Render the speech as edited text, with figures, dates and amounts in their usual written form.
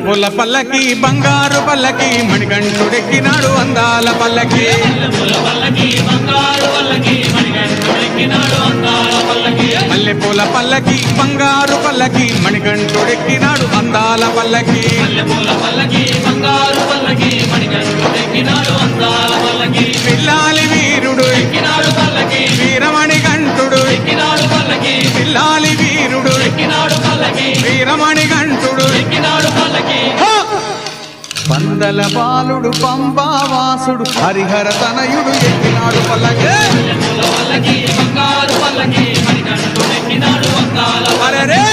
మల్లెపూల పల్లకి బంగారు పల్లకి మణికంఠుడెక్కినాడు అందాల పల్లకి మల్లెపూల పల్లకి బంగారు పల్లకి మణికంఠుడెక్కినాడు అందాల పల్లకి పిల్లాలి వీరుడు వీరమణికంఠుడు పిల్లాలి వీరుడు వీరమణికంఠుడు పందల బాలుడు పంబావాసుడు హరిహర తనయుడు ఎక్కినాడు పల్లకి అరెరే